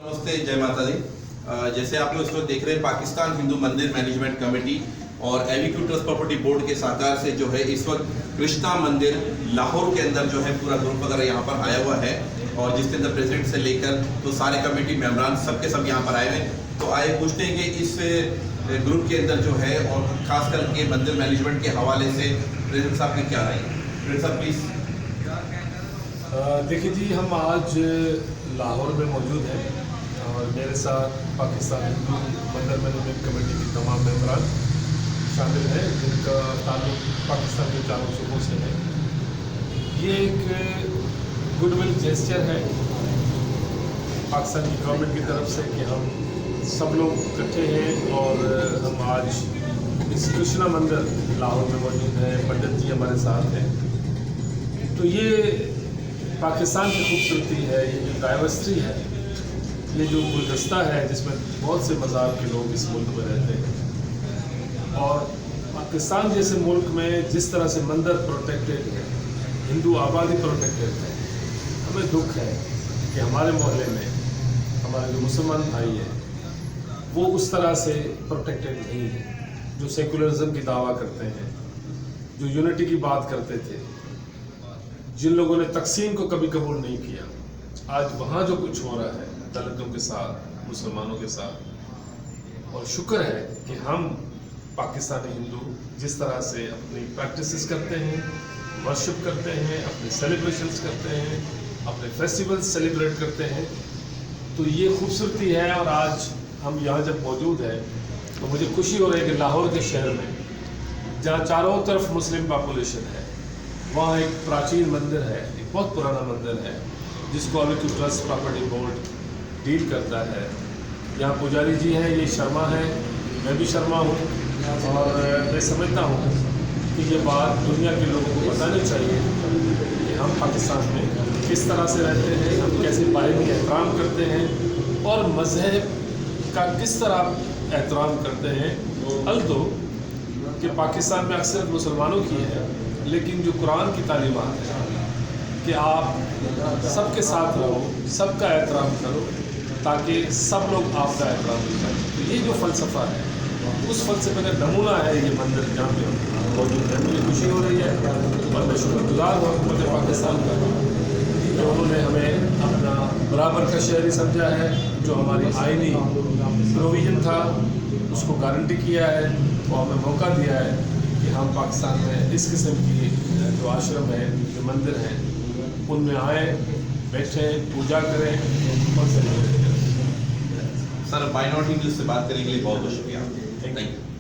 नमस्ते, जय माता दी। जैसे आप लोग इस वक्त देख रहे हैं, पाकिस्तान हिंदू मंदिर मैनेजमेंट कमेटी और एविक्यू ट्रस्ट प्रॉपर्टी बोर्ड के सहकार से जो है इस वक्त कृष्णा मंदिर लाहौर के अंदर जो है पूरा ग्रुप वगैरह यहाँ पर आया हुआ है, और जिसके अंदर प्रेसिडेंट से लेकर तो सारे कमेटी मेंबरान सबके सब यहाँ पर आए हुए हैं। तो आए पूछते हैं कि इस ग्रुप के अंदर जो है और खास करके मंदिर मैनेजमेंट के हवाले से प्रेसिडेंट साहब की क्या राय है। प्रेसिडेंट साहब प्लीज़। देखिए जी, हम आज लाहौर में मौजूद हैं और मेरे साथ पाकिस्तान हिंदू मंदिर मैनेजमेंट कमेटी की तमाम मेंबरान शामिल हैं जिनका ताल्लुक पाकिस्तान के चारों सूबों से है। ये एक गुडविल जेस्चर है पाकिस्तान की गवर्नमेंट की तरफ से कि हम सब लोग इकट्ठे हैं और हम आज इस कृष्णा मंदिर लाहौर में मौजूद हैं। पंडित जी हमारे साथ हैं। तो ये पाकिस्तान की खूबसूरती है, ये जो डाइवर्सिटी है, ये जो गुलदस्ता है जिसमें बहुत से मज़ाहब के लोग इस मुल्क में रहते हैं, और पाकिस्तान जैसे मुल्क में जिस तरह से मंदिर प्रोटेक्टेड है, हिंदू आबादी प्रोटेक्टेड है, हमें दुख है कि हमारे मोहल्ले में हमारे जो मुसलमान भाई हैं वो उस तरह से प्रोटेक्टेड नहीं है। जो सेकुलरिज्म की दावा करते हैं, जो यूनिटी की बात करते थे, जिन लोगों ने तकसीम को कभी कबूल नहीं किया, आज वहाँ जो कुछ हो रहा है दलितों के साथ, मुसलमानों के साथ, और शुक्र है कि हम पाकिस्तानी हिंदू जिस तरह से अपनी प्रैक्टिसेस करते हैं, वर्शिप करते हैं, अपने सेलिब्रेशंस करते हैं, अपने फेस्टिवल्स सेलिब्रेट करते हैं, तो ये खूबसूरती है। और आज हम यहाँ जब मौजूद हैं तो मुझे खुशी हो रही है कि लाहौर के शहर में, जहाँ चारों तरफ मुस्लिम पॉपुलेशन है, वहाँ एक प्राचीन मंदिर है, एक बहुत पुराना मंदिर है जिसको एविक्यू ट्रस्ट प्रॉपर्टी बोर्ड डील करता है। यहाँ पुजारी जी हैं, ये शर्मा हैं, मैं भी शर्मा हूँ, और मैं समझता हूँ कि ये बात दुनिया के लोगों को बतानी चाहिए कि हम पाकिस्तान में किस तरह से रहते हैं, हम कैसे बाहमी एहतराम करते हैं और मज़हब का किस तरह एहतराम करते हैं। अलतो कि पाकिस्तान में अक्सर मुसलमानों की है, लेकिन जो कुरान की तालीमात है कि आप सबके साथ रहो, सबका एहतराम करो ताकि सब लोग आपका एहतराम करें, तो ये जो फ़लसफ़ा है उस फ़लसफ़े का नमूना है ये मंदिर जहाँ पे मौजूद है। मुझे खुशी हो रही है और मैं शुक्रगुजार हूँ हुकूमत पाकिस्तान का जो उन्होंने हमें अपना बराबर का शहरी समझा है, जो हमारी आइनी प्रोविज़न था उसको गारंटी किया है और हमें मौका दिया है कि हम पाकिस्तान में इस किस्म की जो आश्रम है, जो मंदिर हैं, उनमें आएँ, बैठें, पूजा करें और सेलिब्रेट करें। सर, बाय नॉट इंग्लिश से बात करने के लिए बहुत बहुत शुक्रिया। Thank you.